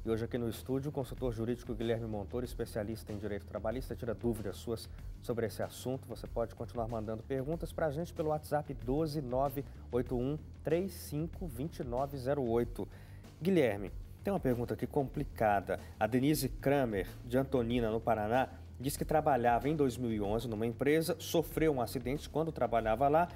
E hoje aqui no estúdio, o consultor jurídico Guilherme Montoro, especialista em direito trabalhista, tira dúvidas suas sobre esse assunto. Você pode continuar mandando perguntas para a gente pelo WhatsApp 12981352908. Guilherme, tem uma pergunta aqui complicada. A Denise Kramer, de Antonina, no Paraná, diz que trabalhava em 2011 numa empresa, sofreu um acidente quando trabalhava lá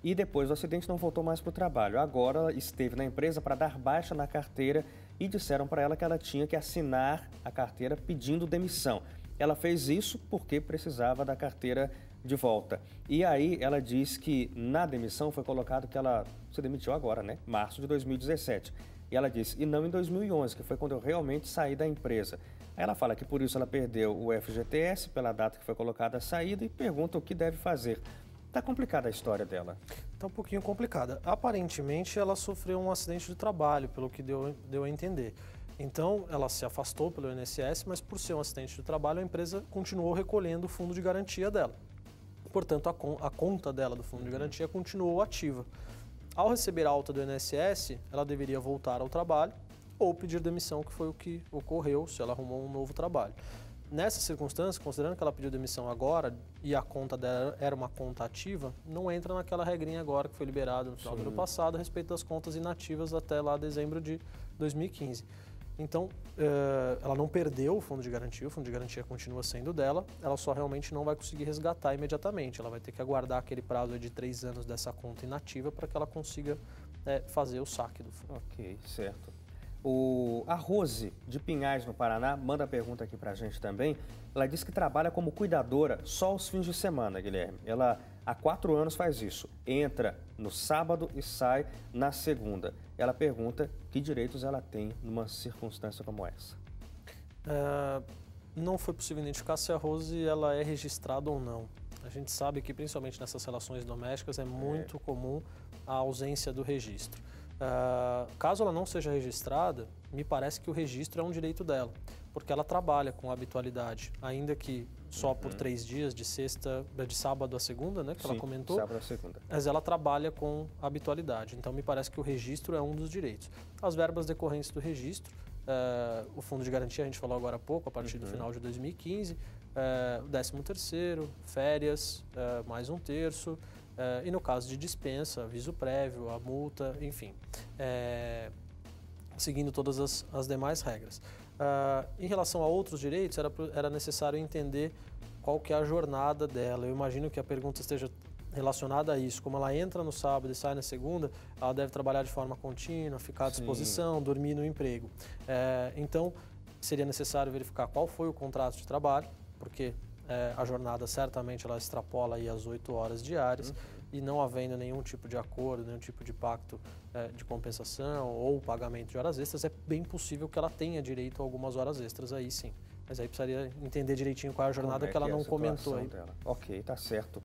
e depois do acidente não voltou mais para o trabalho. Agora ela esteve na empresa para dar baixa na carteira e disseram para ela que ela tinha que assinar a carteira pedindo demissão. Ela fez isso porque precisava da carteira de volta. E aí ela diz que na demissão foi colocado que ela se demitiu agora, né? Março de 2017. E ela disse, e não em 2011, que foi quando eu realmente saí da empresa. Aí ela fala que por isso ela perdeu o FGTS, pela data que foi colocada a saída, e pergunta o que deve fazer. Está complicada a história dela. Está um pouquinho complicada. Aparentemente, ela sofreu um acidente de trabalho, pelo que deu a entender. Então, ela se afastou pelo INSS, mas por ser um acidente de trabalho, a empresa continuou recolhendo o fundo de garantia dela. Portanto, a conta dela do fundo de garantia continuou ativa. Ao receber a alta do INSS, ela deveria voltar ao trabalho ou pedir demissão, que foi o que ocorreu se ela arrumou um novo trabalho. Nessa circunstância, considerando que ela pediu demissão agora e a conta dela era uma conta ativa, não entra naquela regrinha agora que foi liberada no final do ano passado a respeito das contas inativas até lá dezembro de 2015. Então, ela não perdeu o fundo de garantia continua sendo dela, ela só realmente não vai conseguir resgatar imediatamente. Ela vai ter que aguardar aquele prazo de 3 anos dessa conta inativa para que ela consiga fazer o saque do fundo. Ok, certo. A Rose, de Pinhais, no Paraná, manda a pergunta aqui pra gente também. Ela diz que trabalha como cuidadora só aos fins de semana, Guilherme. Ela há 4 anos faz isso. Entra no sábado e sai na segunda. Ela pergunta que direitos ela tem numa circunstância como essa. Não foi possível identificar se a Rose ela é registrada ou não. A gente sabe que, principalmente nessas relações domésticas, é muito comum a ausência do registro. Caso ela não seja registrada, me parece que o registro é um direito dela, porque ela trabalha com habitualidade, ainda que só por 3 dias, de sábado a segunda, né, que ela comentou. Sábado a segunda. Mas ela trabalha com habitualidade, então me parece que o registro é um dos direitos. As verbas decorrentes do registro, o fundo de garantia a gente falou agora há pouco, a partir do final de 2015, o 13º, férias, mais 1/3, e no caso de dispensa, aviso prévio, a multa, enfim, seguindo todas as demais regras. Em relação a outros direitos, era necessário entender qual que é a jornada dela. Eu imagino que a pergunta esteja relacionada a isso. Como ela entra no sábado e sai na segunda, ela deve trabalhar de forma contínua, ficar à disposição, dormir no emprego. Então, seria necessário verificar qual foi o contrato de trabalho, porque a jornada certamente ela extrapola aí as 8 horas diárias e não havendo nenhum tipo de acordo, nenhum tipo de pacto de compensação ou pagamento de horas extras, é bem possível que ela tenha direito a algumas horas extras aí sim. Mas aí precisaria entender direitinho qual é a jornada que ela não comentou aí. Ok, tá certo.